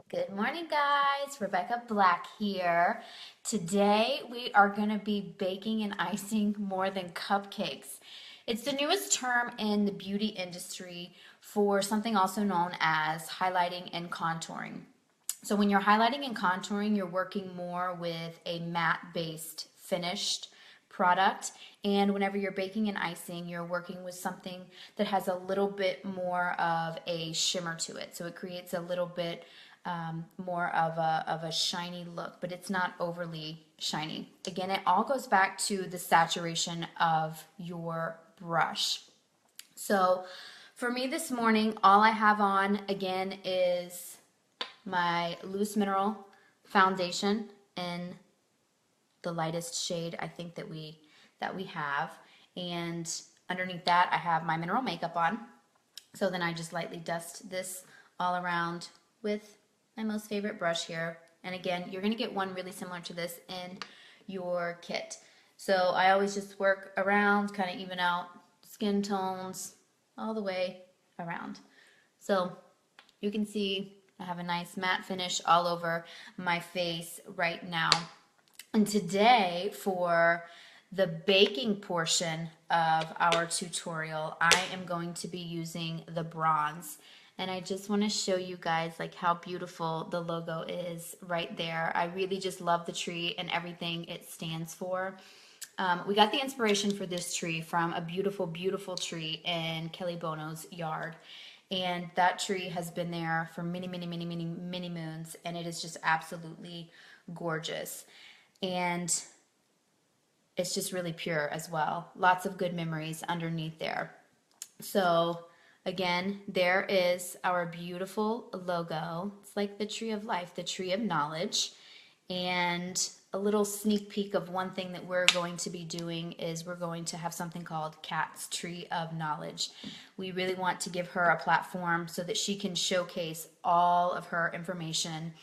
Good morning, guys. Rebecca Black here. Today we are going to be baking and icing more than cupcakes. It's the newest term in the beauty industry for something also known as highlighting and contouring. So when you're highlighting and contouring, you're working more with a matte-based finished product. And whenever you're baking and icing, you're working with something that has a little bit more of a shimmer to it. So it creates a little bit more of a shiny look, but it's not overly shiny. Again, it all goes back to the saturation of your brush. So for me this morning, all I have on again is my loose mineral foundation in the lightest shade I think that we have, and underneath that I have my mineral makeup on. So then I just lightly dust this all around with my most favorite brush here. And again, you're going to get one really similar to this in your kit. So I always just work around, kind of even out skin tones all the way around. So you can see I have a nice matte finish all over my face right now. And today, for the baking portion of our tutorial, I am going to be using the bronze. And I just want to show you guys like how beautiful the logo is right there. I really just love the tree and everything it stands for. We got the inspiration for this tree from a beautiful, beautiful tree in Kelly Bono's yard. And that tree has been there for many, many, many, many, many moons. And it is just absolutely gorgeous. And it's just really pure as well. Lots of good memories underneath there. So again, there is our beautiful logo. It's like the tree of life, the tree of knowledge. And a little sneak peek of one thing that we're going to be doing is we're going to have something called Kat's Tree of Knowledge. We really want to give her a platform so that she can showcase all of her information,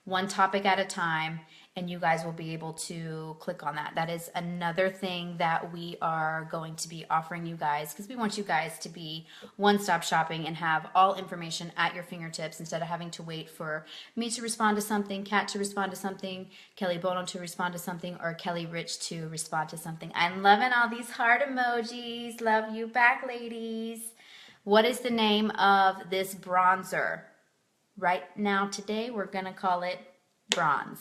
one topic at a time, and you guys will be able to click on that. That is another thing that we are going to be offering you guys, because we want you guys to be one-stop shopping and have all information at your fingertips instead of having to wait for me to respond to something, Kat to respond to something, Kelly Bono to respond to something, or Kelly Rich to respond to something. I'm loving all these heart emojis. Love you back, ladies. What is the name of this bronzer? Right now, today, we're going to call it bronze.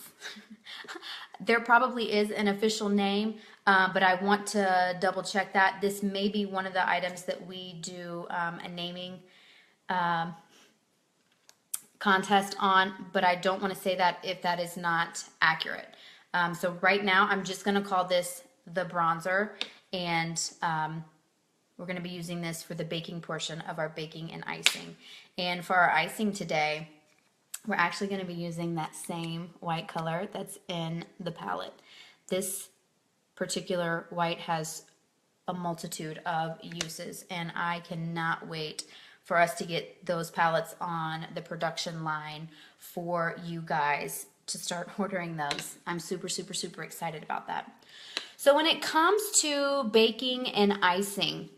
There probably is an official name, but I want to double check that. This may be one of the items that we do a naming contest on, but I don't want to say that if that is not accurate. So right now I'm just going to call this the bronzer, and we're going to be using this for the baking portion of our baking and icing. And for our icing today, we're actually going to be using that same white color that's in the palette. This particular white has a multitude of uses, and I cannot wait for us to get those palettes on the production line for you guys to start ordering those. I'm super, super, super excited about that. So when it comes to baking and icing,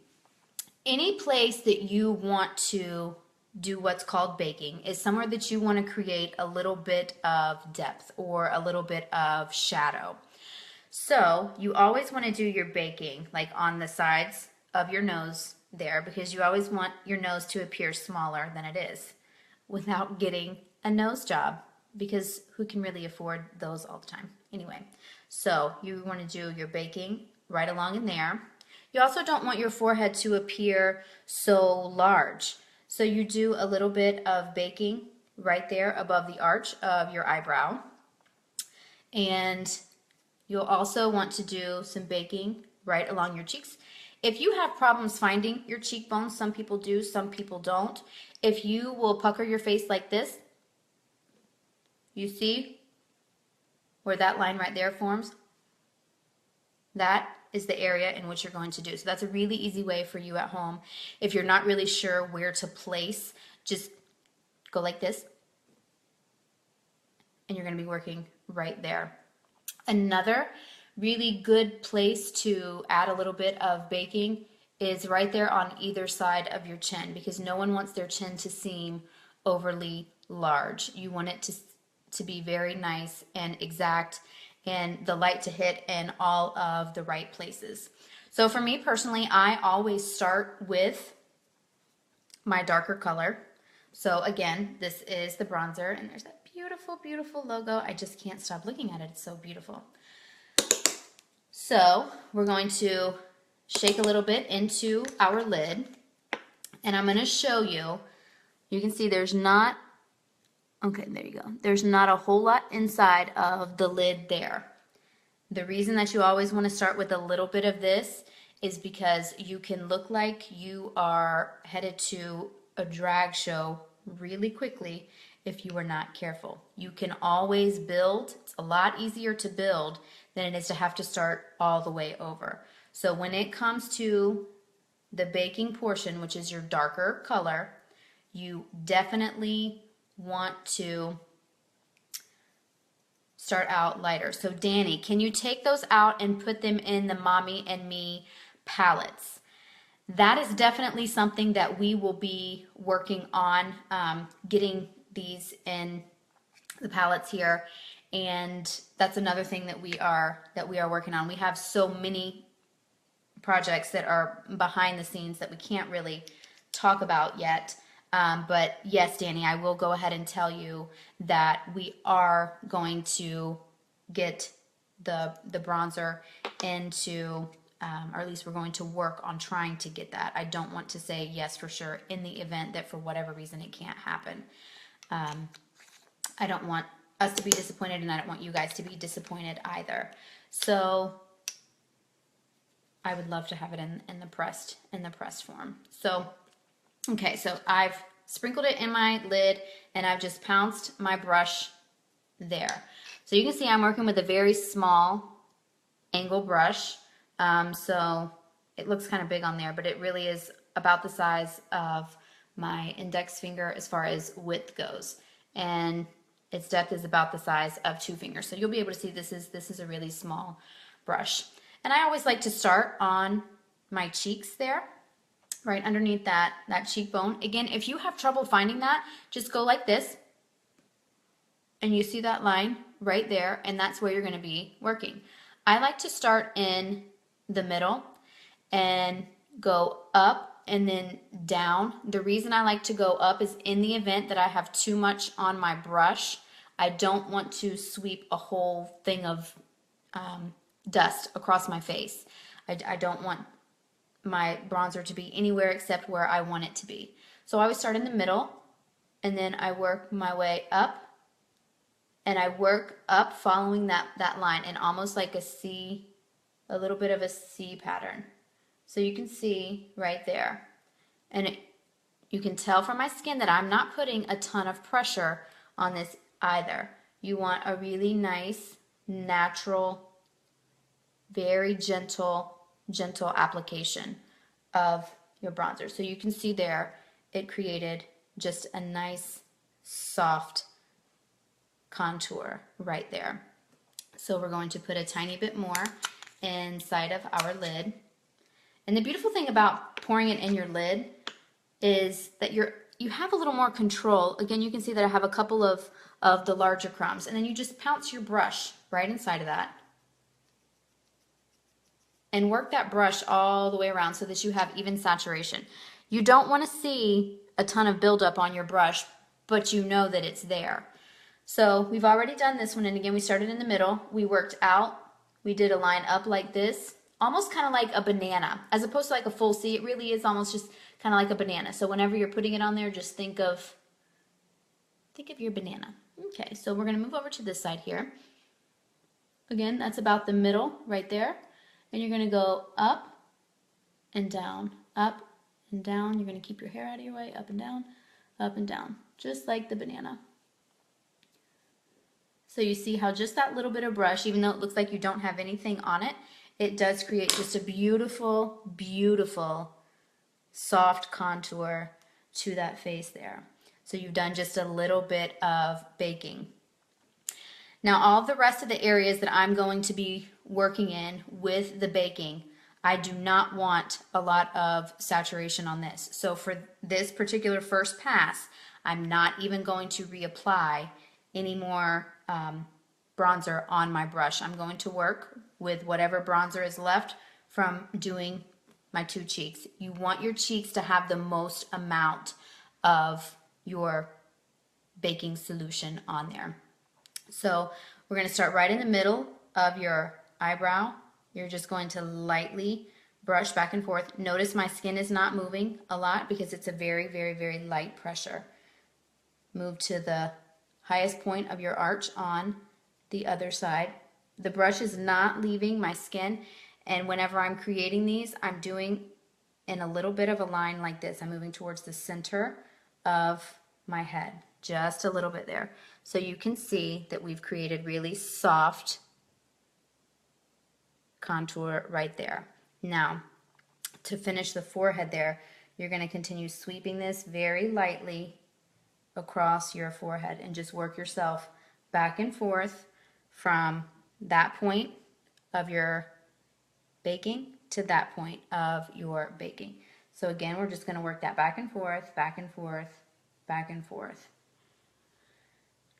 any place that you want to do what's called baking is somewhere that you want to create a little bit of depth or a little bit of shadow. So you always want to do your baking like on the sides of your nose there, because you always want your nose to appear smaller than it is without getting a nose job, because who can really afford those all the time anyway? So you want to do your baking right along in there. You also don't want your forehead to appear so large. So you do a little bit of baking right there above the arch of your eyebrow. And you'll also want to do some baking right along your cheeks. If you have problems finding your cheekbones, some people do, some people don't. If you will pucker your face like this, you see where that line right there forms? That is the area in which you're going to do. So that's a really easy way for you at home. If you're not really sure where to place, just go like this, and you're going to be working right there. Another really good place to add a little bit of baking is right there on either side of your chin, because no one wants their chin to seem overly large. You want it to be very nice and exact, and the light to hit in all of the right places. So for me personally, I always start with my darker color. So again, this is the bronzer, and there's that beautiful, beautiful logo. I just can't stop looking at it. It's so beautiful. So we're going to shake a little bit into our lid, and I'm going to show you. You can see there's not, okay, there you go. There's not a whole lot inside of the lid there. The reason that you always want to start with a little bit of this is because you can look like you are headed to a drag show really quickly if you are not careful. You can always build. It's a lot easier to build than it is to have to start all the way over. So when it comes to the baking portion, which is your darker color, you definitely want to start out lighter. So Danny, can you take those out and put them in the Mommy and Me palettes? That is definitely something that we will be working on, getting these in the palettes here, and that's another thing that we are working on. We have so many projects that are behind the scenes that we can't really talk about yet. But yes, Danny, I will go ahead and tell you that we are going to get the bronzer into, or at least we're going to work on trying to get that. I don't want to say yes for sure in the event that for whatever reason it can't happen. I don't want us to be disappointed, and I don't want you guys to be disappointed either. So I would love to have it in the pressed form. So okay, so I've sprinkled it in my lid, and I've just pounced my brush there. So you can see I'm working with a very small angle brush. So it looks kind of big on there, but it really is about the size of my index finger as far as width goes. And its depth is about the size of 2 fingers. So you'll be able to see this is a really small brush. And I always like to start on my cheeks there, right underneath that cheekbone. Again, if you have trouble finding that, just go like this, and you see that line right there, and that's where you're going to be working. I like to start in the middle and go up and then down. The reason I like to go up is in the event that I have too much on my brush, I don't want to sweep a whole thing of dust across my face. I don't want my bronzer to be anywhere except where I want it to be. So I always start in the middle, and then I work my way up, and I work up following that line, and almost like a C, a little bit of a C pattern. So you can see right there. And you can tell from my skin that I'm not putting a ton of pressure on this either. You want a really nice, natural, very gentle application of your bronzer. So you can see there, it created just a nice, soft contour right there. So we're going to put a tiny bit more inside of our lid. And the beautiful thing about pouring it in your lid is that you have a little more control. Again, you can see that I have a couple of the larger crumbs, and then you just pounce your brush right inside of that and work that brush all the way around so that you have even saturation. You don't want to see a ton of buildup on your brush, but you know that it's there. So we've already done this one, and again, we started in the middle. We worked out. We did a line up like this, almost kind of like a banana, as opposed to like a full C. It really is almost just kind of like a banana. So whenever you're putting it on there, just think of your banana. Okay, so we're going to move over to this side here. Again, that's about the middle right there. And you're going to go up and down, up and down. You're going to keep your hair out of your way, up and down, just like the banana. So you see how just that little bit of brush, even though it looks like you don't have anything on it, it does create just a beautiful, beautiful, soft contour to that face there. So you've done just a little bit of baking. Now all the rest of the areas that I'm going to be working in with the baking, I do not want a lot of saturation on this. So for this particular first pass, I'm not even going to reapply any more bronzer on my brush. I'm going to work with whatever bronzer is left from doing my two cheeks. You want your cheeks to have the most amount of your baking solution on there. So we're going to start right in the middle of your eyebrow. You're just going to lightly brush back and forth. Notice my skin is not moving a lot because it's a very, very, very light pressure. Move to the highest point of your arch on the other side. The brush is not leaving my skin, and whenever I'm creating these, I'm doing in a little bit of a line like this. I'm moving towards the center of my head, just a little bit there. So you can see that we've created really soft contour right there. Now, to finish the forehead there, you're going to continue sweeping this very lightly across your forehead and just work yourself back and forth from that point of your baking to that point of your baking. So again, we're just going to work that back and forth, back and forth, back and forth.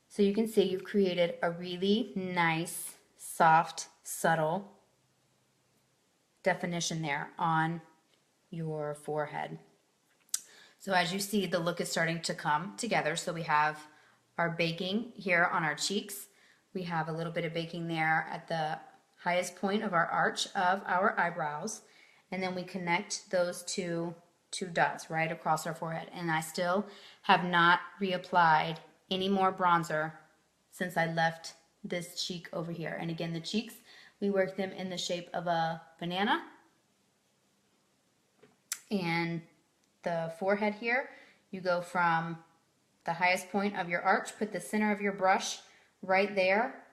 So you can see you've created a really nice, soft, subtle definition there on your forehead. So as you see, the look is starting to come together. So we have our baking here on our cheeks. We have a little bit of baking there at the highest point of our arch of our eyebrows. And then we connect those two dots right across our forehead. And I still have not reapplied any more bronzer since I left this cheek over here. And again, the cheeks, we work them in the shape of a banana. And the forehead here, you go from the highest point of your arch, put the center of your brush right there,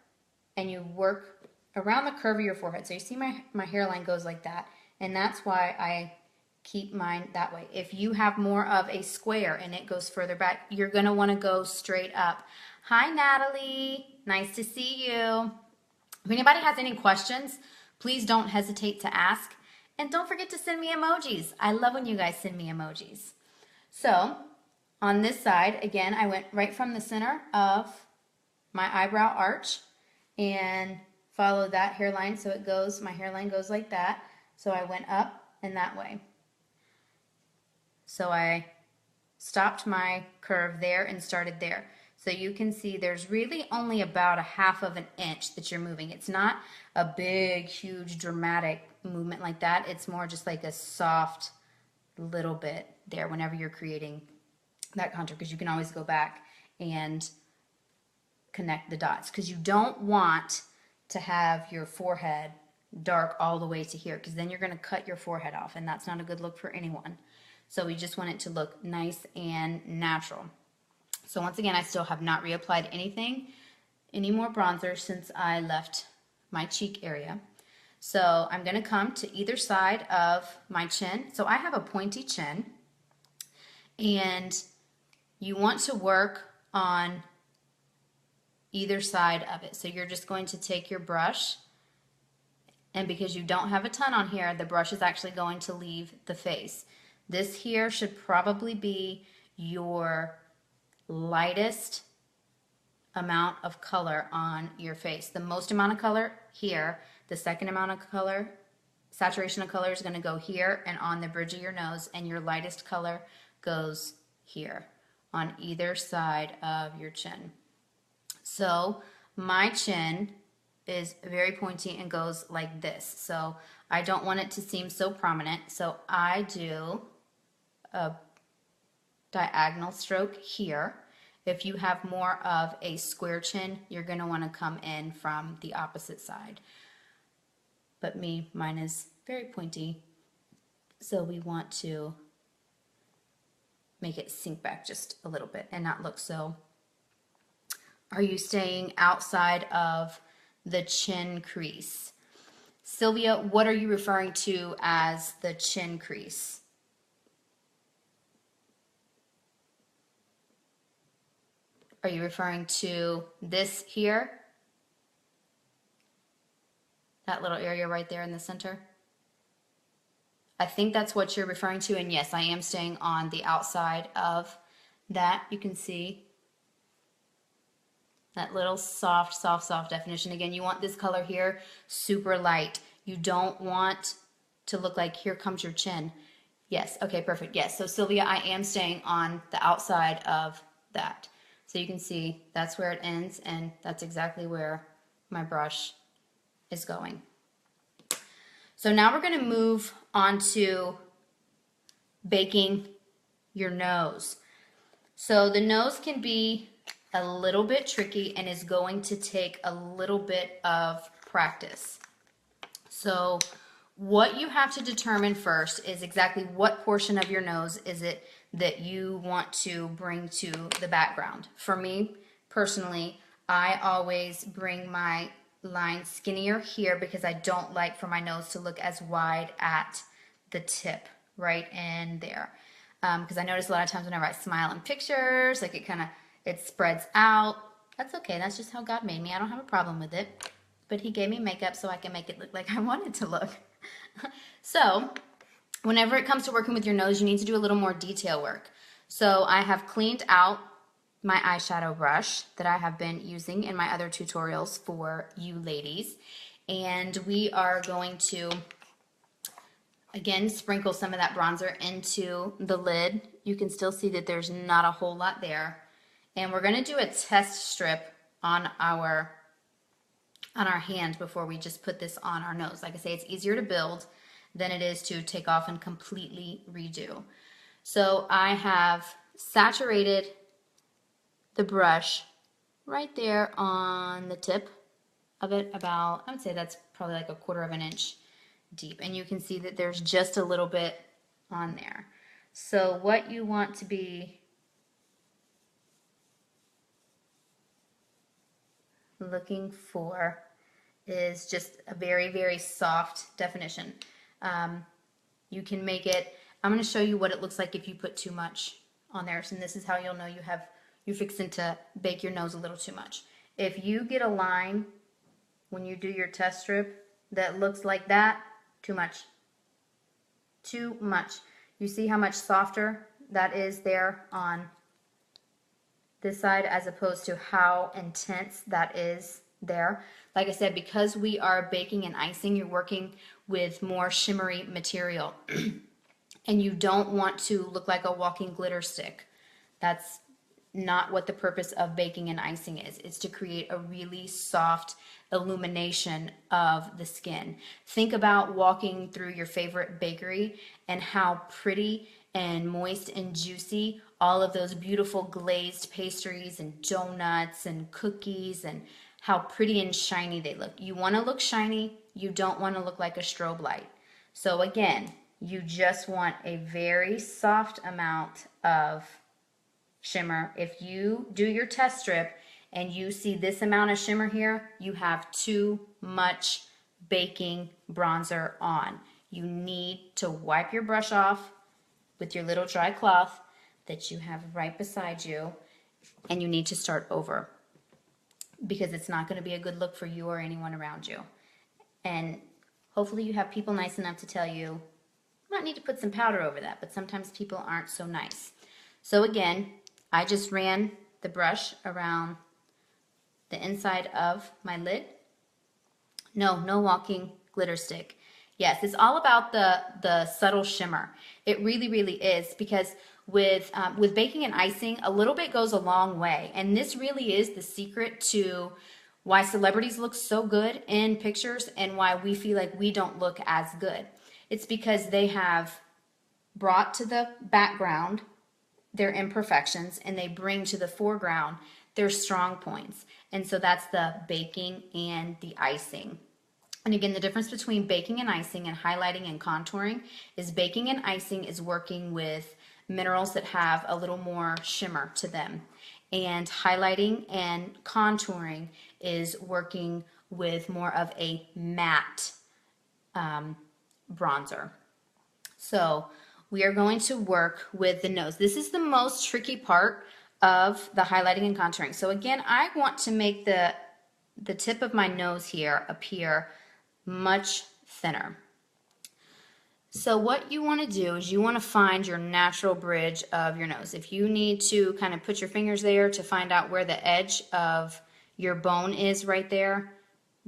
and you work around the curve of your forehead. So you see my hairline goes like that, and that's why I keep mine that way. If you have more of a square and it goes further back, you're gonna wanna go straight up. Hi, Natalie, nice to see you. If anybody has any questions, please don't hesitate to ask. And don't forget to send me emojis. I love when you guys send me emojis. So on this side, again, I went right from the center of my eyebrow arch and followed that hairline. So it goes, my hairline goes like that. So I went up and that way. So I stopped my curve there and started there. So you can see there's really only about a half of an inch that you're moving. It's not a big, huge, dramatic movement like that. It's more just like a soft little bit there whenever you're creating that contour, because you can always go back and connect the dots, because you don't want to have your forehead dark all the way to here, because then you're going to cut your forehead off, and that's not a good look for anyone. So we just want it to look nice and natural. So once again, I still have not reapplied any more bronzer since I left my cheek area. So I'm going to come to either side of my chin. So I have a pointy chin, and you want to work on either side of it. So you're just going to take your brush, and because you don't have a ton on here, the brush is actually going to leave the face. This here should probably be your lightest amount of color on your face. The most amount of color here, the second amount of color, saturation of color, is going to go here and on the bridge of your nose, and your lightest color goes here on either side of your chin. So my chin is very pointy and goes like this. So I don't want it to seem so prominent. So I do a diagonal stroke here. If you have more of a square chin, you're going to want to come in from the opposite side. But mine is very pointy, so we want to make it sink back just a little bit and not look so. Are you staying outside of the chin crease? Sylvia, what are you referring to as the chin crease? Are you referring to this here? That little area right there in the center? I think that's what you're referring to, and yes, I am staying on the outside of that, you can see that little soft, soft, soft definition. Again, you want this color here super light. You don't want to look like, here comes your chin. Yes, okay, perfect. Yes, so Sylvia, I am staying on the outside of that. So you can see that's where it ends, and that's exactly where my brush is going. So now we're going to move on to baking your nose. So the nose can be a little bit tricky and is going to take a little bit of practice. So what you have to determine first is exactly what portion of your nose is it that you want to bring to the background. For me, personally, I always bring my line skinnier here because I don't like for my nose to look as wide at the tip, right in there. Because I notice a lot of times whenever I smile in pictures, like it spreads out. That's okay, that's just how God made me. I don't have a problem with it. But he gave me makeup so I can make it look like I want it to look. So, whenever it comes to working with your nose, you need to do a little more detail work. So I have cleaned out my eyeshadow brush that I have been using in my other tutorials for you ladies. And we are going to, again, sprinkle some of that bronzer into the lid. You can still see that there's not a whole lot there. And we're going to do a test strip on our hand before we just put this on our nose. Like I say, it's easier to build than it is to take off and completely redo. So I have saturated the brush right there on the tip of it, about, I would say that's probably like 1/4 of an inch deep. And you can see that there's just a little bit on there. So what you want to be looking for is just a very, very soft definition. You can make it, I'm going to show you what it looks like if you put too much on there. So this is how you'll know you're fixing to bake your nose a little too much. If you get a line when you do your test strip that looks like that, too much. Too much. You see how much softer that is there on this side as opposed to how intense that is there. Like I said, because we are baking and icing, you're working with more shimmery material. And you don't want to look like a walking glitter stick. That's not what the purpose of baking and icing is. It's to create a really soft illumination of the skin. Think about walking through your favorite bakery and how pretty and moist and juicy all of those beautiful glazed pastries and donuts and cookies, and how pretty and shiny they look. You want to look shiny. You don't want to look like a strobe light. So again, you just want a very soft amount of shimmer. If you do your test strip and you see this amount of shimmer here, you have too much baking bronzer on. You need to wipe your brush off with your little dry cloth that you have right beside you, and you need to start over, because it's not going to be a good look for you or anyone around you. And hopefully you have people nice enough to tell you, you might need to put some powder over that, but sometimes people aren't so nice. So again, I just ran the brush around the inside of my lid. No walking glitter stick. Yes, it's all about the subtle shimmer. It really, really is, because with baking and icing, a little bit goes a long way. And this really is the secret to why celebrities look so good in pictures and why we feel like we don't look as good. It's because they have brought to the background their imperfections, and they bring to the foreground their strong points. And so that's the baking and the icing. And again, the difference between baking and icing and highlighting and contouring is baking and icing is working with minerals that have a little more shimmer to them. And highlighting and contouring is working with more of a matte bronzer. So we are going to work with the nose. This is the most tricky part of the highlighting and contouring. So again, I want to make the tip of my nose here appear much thinner. So what you want to do is you want to find your natural bridge of your nose. If you need to kind of put your fingers there to find out where the edge of your bone is right there,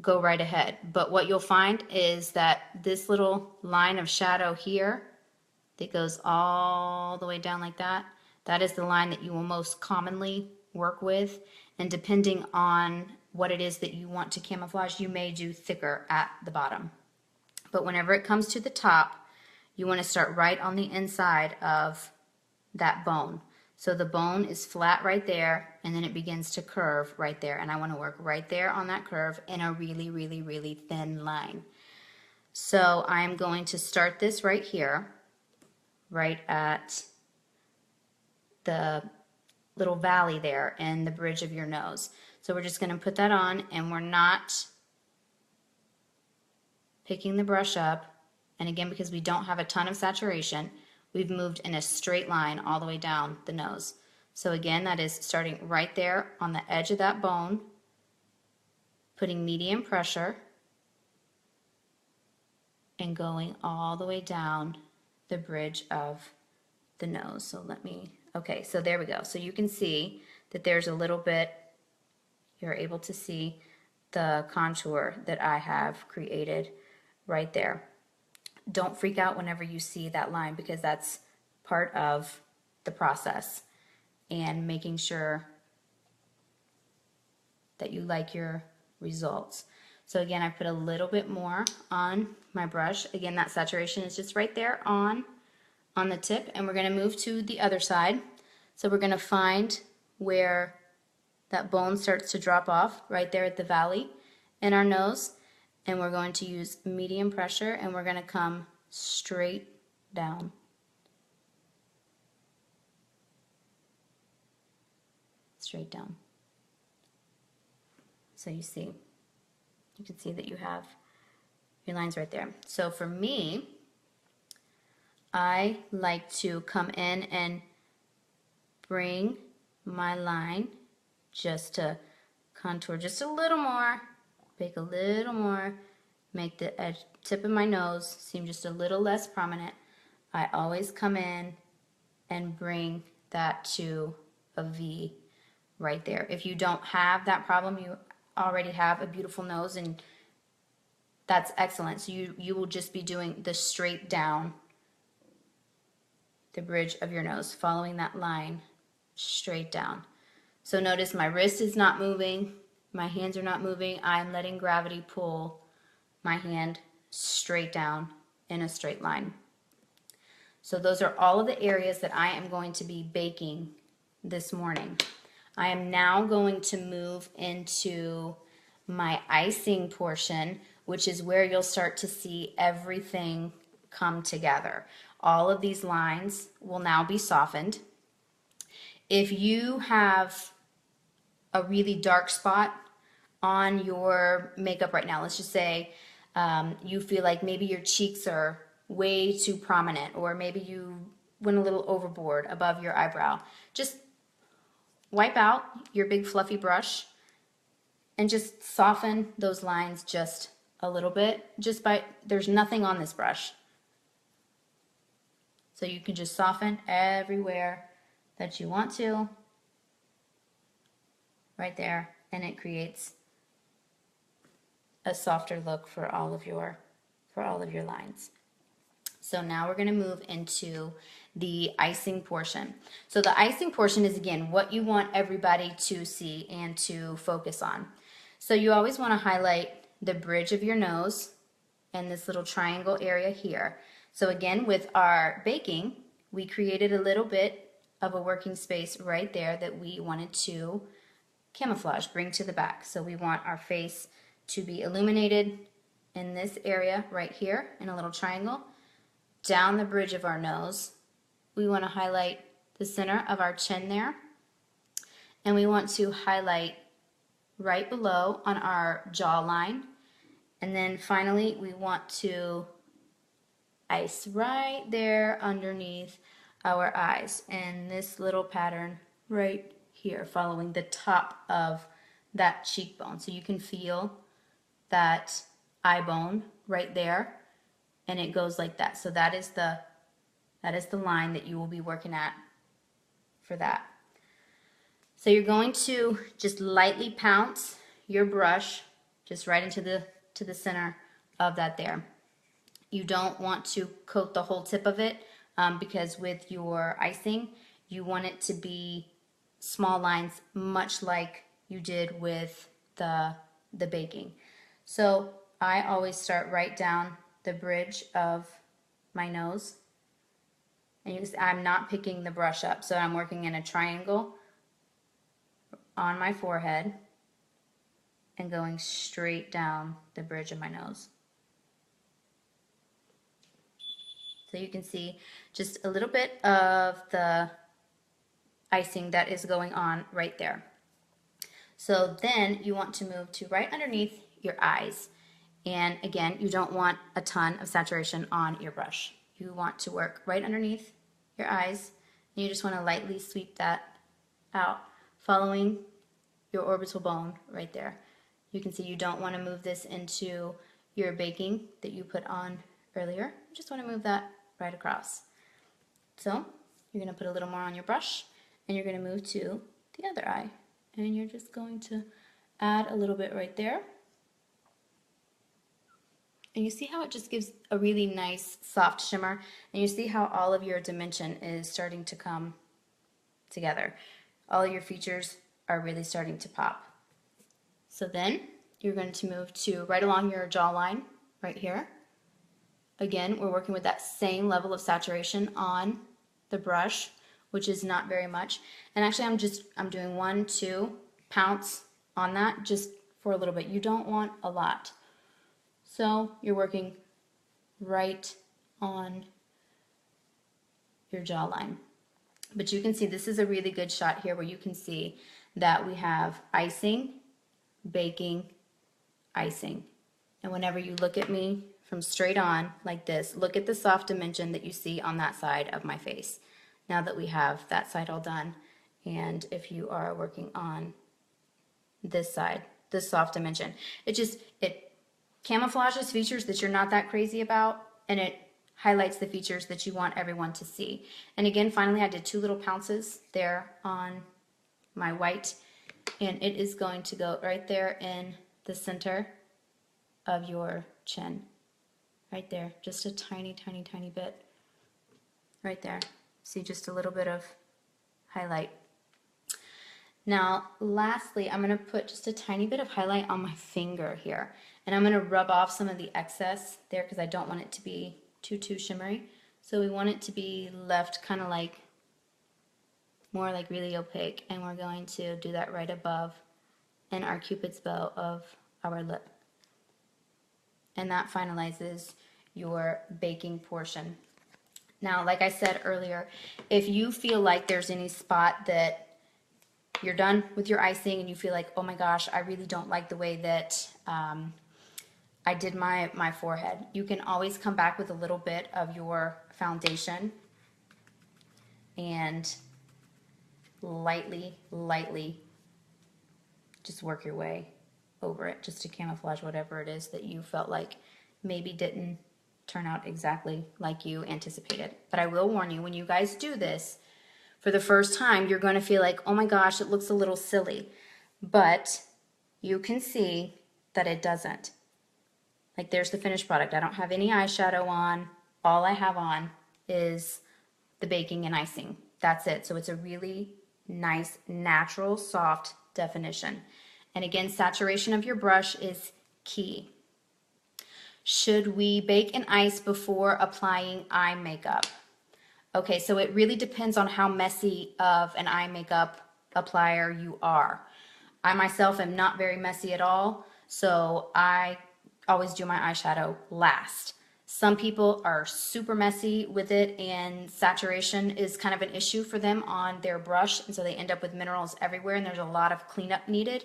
go right ahead. But what you'll find is that this little line of shadow here that goes all the way down like that, that is the line that you will most commonly work with. And depending on what it is that you want to camouflage, you may do thicker at the bottom. But whenever it comes to the top, you want to start right on the inside of that bone. So the bone is flat right there, and then it begins to curve right there. And I want to work right there on that curve in a really, really, really thin line. So I'm going to start this right here, right at the little valley there in the bridge of your nose. So we're just going to put that on, and we're not picking the brush up. And again, because we don't have a ton of saturation, we've moved in a straight line all the way down the nose. So again, that is starting right there on the edge of that bone, putting medium pressure, and going all the way down the bridge of the nose. So okay, so there we go. So you can see that there's a little bit, you're able to see the contour that I have created right there. Don't freak out whenever you see that line, because that's part of the process, and making sure that you like your results. So again, I put a little bit more on my brush. Again, that saturation is just right there on the tip, and we're going to move to the other side. So we're going to find where that bone starts to drop off right there at the valley in our nose, and we're going to use medium pressure, and we're going to come straight down. Straight down. So you can see that you have your lines right there. So for me, I like to come in and bring my line just to contour just a little more, bake a little more, make the edge tip of my nose seem just a little less prominent. I always come in and bring that to a V right there. If you don't have that problem, you already have a beautiful nose, and that's excellent. So you will just be doing the straight down the bridge of your nose, following that line straight down. So notice my wrist is not moving, my hands are not moving. I'm letting gravity pull my hand straight down in a straight line. So those are all of the areas that I am going to be baking this morning. I am now going to move into my icing portion, which is where you'll start to see everything come together. All of these lines will now be softened. If you have a really dark spot on your makeup right now, let's just say you feel like maybe your cheeks are way too prominent, or maybe you went a little overboard above your eyebrow, just wipe out your big fluffy brush and just soften those lines just a little bit. There's nothing on this brush. So you can just soften everywhere that you want to, right there, and it creates a softer look for all of your lines. So now we're going to move into the icing portion. So the icing portion is, again, what you want everybody to see and to focus on. So you always want to highlight the bridge of your nose and this little triangle area here. So again, with our baking, we created a little bit of a working space right there that we wanted to camouflage, bring to the back. So we want our face to be illuminated in this area right here in a little triangle. Down the bridge of our nose, we want to highlight the center of our chin there, and we want to highlight right below on our jawline, and then finally we want to ice right there underneath our eyes in this little pattern right here, following the top of that cheekbone. So you can feel that eye bone right there, and it goes like that. So that is the line that you will be working at for that. So you're going to just lightly pounce your brush just right into the center of that there. You don't want to coat the whole tip of it because with your icing, you want it to be small lines, much like you did with the baking. So I always start right down the bridge of my nose. And you can see I'm not picking the brush up, so I'm working in a triangle on my forehead and going straight down the bridge of my nose. So you can see just a little bit of the icing that is going on right there. So then you want to move to right underneath your eyes. And again, you don't want a ton of saturation on your brush. You want to work right underneath your eyes, and you just want to lightly sweep that out, following your orbital bone right there. You can see you don't want to move this into your baking that you put on earlier. You just want to move that right across. So you're going to put a little more on your brush, and you're going to move to the other eye, and you're just going to add a little bit right there. And you see how it just gives a really nice soft shimmer, and you see how all of your dimension is starting to come together. All of your features are really starting to pop. So then you're going to move to right along your jawline right here. Again, we're working with that same level of saturation on the brush, which is not very much. And actually I'm doing 1, 2 pounce on that just for a little bit. You don't want a lot. So you're working right on your jawline. But you can see this is a really good shot here where you can see that we have icing, baking, icing. And whenever you look at me from straight on like this, look at the soft dimension that you see on that side of my face. Now that we have that side all done, and if you are working on this side, this soft dimension, it camouflages features that you're not that crazy about, and it highlights the features that you want everyone to see. And again, finally, I did 2 little pounces there on my white, and it is going to go right there in the center of your chin. Right there, just a tiny, tiny, tiny bit. Right there. See just a little bit of highlight. Now, lastly, I'm going to put just a tiny bit of highlight on my finger here. And I'm going to rub off some of the excess there because I don't want it to be too shimmery. So we want it to be left kind of like, more like really opaque. And we're going to do that right above in our Cupid's bow of our lip. And that finalizes your baking portion. Now, like I said earlier, if you feel like there's any spot that you're done with your icing and you feel like, oh my gosh, I really don't like the way that I did my forehead, you can always come back with a little bit of your foundation and lightly just work your way over it just to camouflage whatever it is that you felt like maybe didn't turn out exactly like you anticipated. But I will warn you, when you guys do this for the first time, you're going to feel like, oh my gosh, it looks a little silly. But you can see that it doesn't. Like, there's the finished product. I don't have any eyeshadow on. All I have on is the baking and icing. That's it. So it's a really nice, natural, soft definition. And again, saturation of your brush is key. Should we bake and ice before applying eye makeup? Okay, so it really depends on how messy of an eye makeup applier you are. I myself am not very messy at all, so I always do my eyeshadow last. Some people are super messy with it, and saturation is kind of an issue for them on their brush, and so they end up with minerals everywhere, and there's a lot of cleanup needed.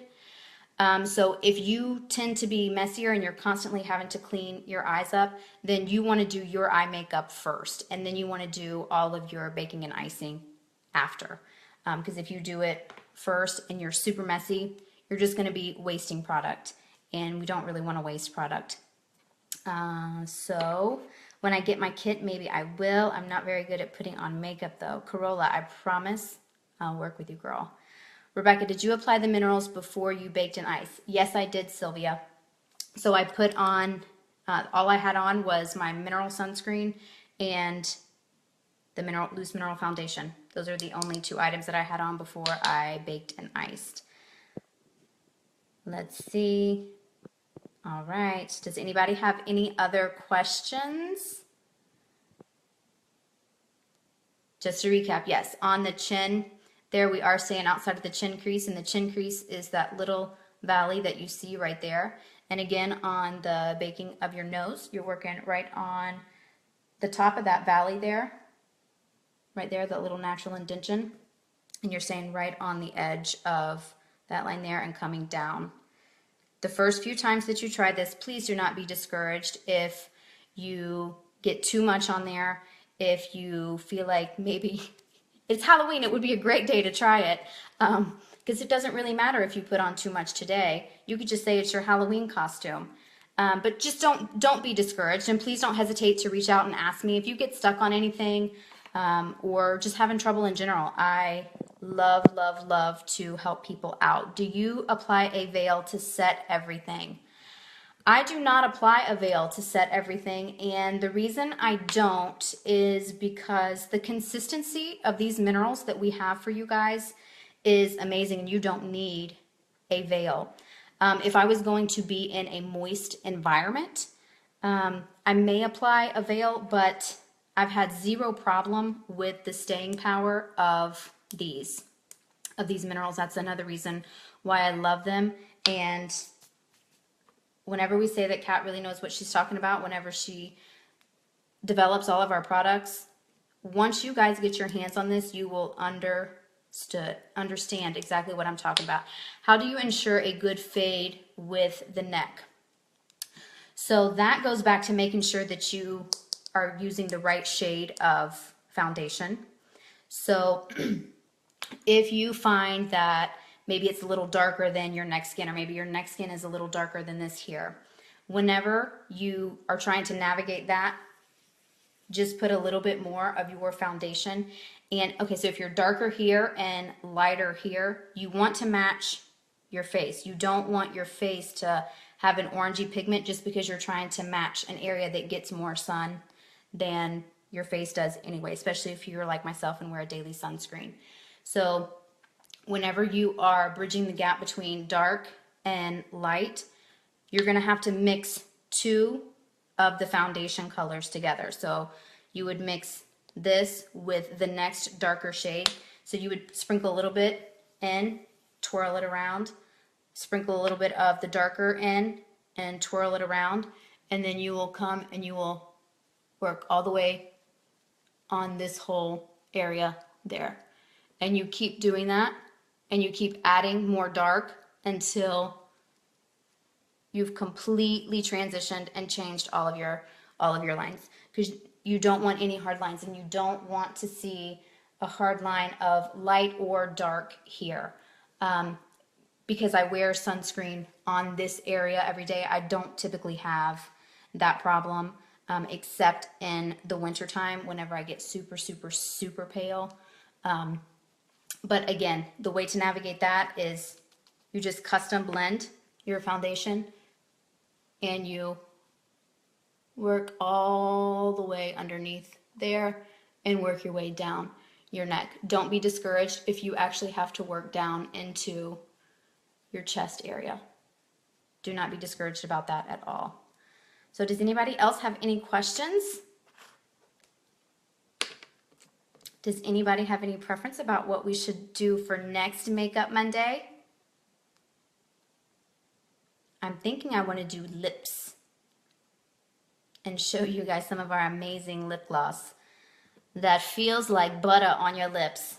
So if you tend to be messier and you're constantly having to clean your eyes up, then you want to do your eye makeup first, and then you want to do all of your baking and icing after. Because if you do it first and you're super messy, you're just going to be wasting product, and we don't really want to waste product. So When I get my kit, maybe I will. I'm not very good at putting on makeup though. Corolla, I promise I'll work with you, girl. Rebecca, did you apply the minerals before you baked in ice? Yes, I did, Sylvia. So I put on, all I had on was my mineral sunscreen and the loose mineral foundation. Those are the only 2 items that I had on before I baked and iced. Let's see. All right. Does anybody have any other questions? Just to recap, yes, on the chin, there we are saying outside of the chin crease, and the chin crease is that little valley that you see right there. And again, on the baking of your nose, you're working right on the top of that valley there, right there, that little natural indentation. And you're saying right on the edge of that line there and coming down. The first few times that you try this, please do not be discouraged if you get too much on there. If you feel like maybe it's Halloween, it would be a great day to try it, because it doesn't really matter if you put on too much today. You could just say it's your Halloween costume. But just don't be discouraged, and please don't hesitate to reach out and ask me if you get stuck on anything, or just having trouble in general. I love, love, love to help people out. Do you apply a veil to set everything? I do not apply a veil to set everything, and the reason I don't is because the consistency of these minerals that we have for you guys is amazing, and you don't need a veil. If I was going to be in a moist environment, I may apply a veil, but I've had 0 problem with the staying power of these minerals. That's another reason why I love them. And whenever we say that Kat really knows what she's talking about, whenever she develops all of our products, once you guys get your hands on this, you will understand exactly what I'm talking about. How do you ensure a good fade with the neck? So that goes back to making sure that you are using the right shade of foundation. So if you find that maybe it's a little darker than your neck skin, or maybe your neck skin is a little darker than this here, whenever you are trying to navigate that, just put a little bit more of your foundation. And okay, so if you're darker here and lighter here, you want to match your face. You don't want your face to have an orangey pigment just because you're trying to match an area that gets more sun than your face does anyway, especially if you're like myself and wear a daily sunscreen. So whenever you are bridging the gap between dark and light, you're going to have to mix 2 of the foundation colors together. So you would mix this with the next darker shade. So you would sprinkle a little bit in, twirl it around, sprinkle a little bit of the darker in and twirl it around, and then you will come and you will work all the way on this whole area there. And you keep doing that, and you keep adding more dark until you've completely transitioned and changed all of your lines, because you don't want any hard lines, and you don't want to see a hard line of light or dark here. Because I wear sunscreen on this area every day, I don't typically have that problem, except in the wintertime whenever I get super, super, super pale. But again, the way to navigate that is you just custom blend your foundation, and you work all the way underneath there and work your way down your neck. Don't be discouraged if you actually have to work down into your chest area. Do not be discouraged about that at all. So does anybody else have any questions? Does anybody have any preference about what we should do for next Makeup Monday? I'm thinking I want to do lips and show you guys some of our amazing lip gloss that feels like butter on your lips.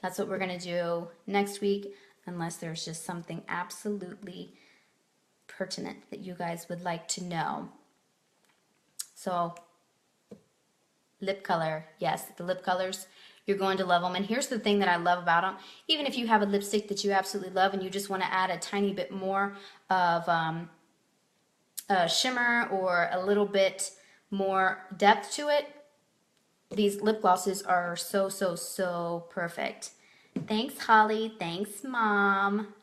That's what we're going to do next week, unless there's just something absolutely pertinent that you guys would like to know. So lip color, yes, the lip colors, you're going to love them. And here's the thing that I love about them. Even if you have a lipstick that you absolutely love and you just want to add a tiny bit more of shimmer or a little bit more depth to it, these lip glosses are so, so, so perfect. Thanks, Holly. Thanks, Mom.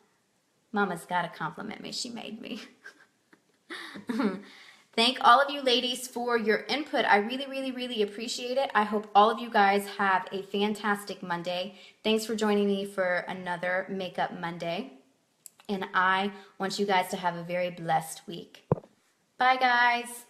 Mama's got to compliment me. She made me. Thank all of you ladies for your input. I really, really, really appreciate it. I hope all of you guys have a fantastic Monday. Thanks for joining me for another Makeup Monday. And I want you guys to have a very blessed week. Bye, guys.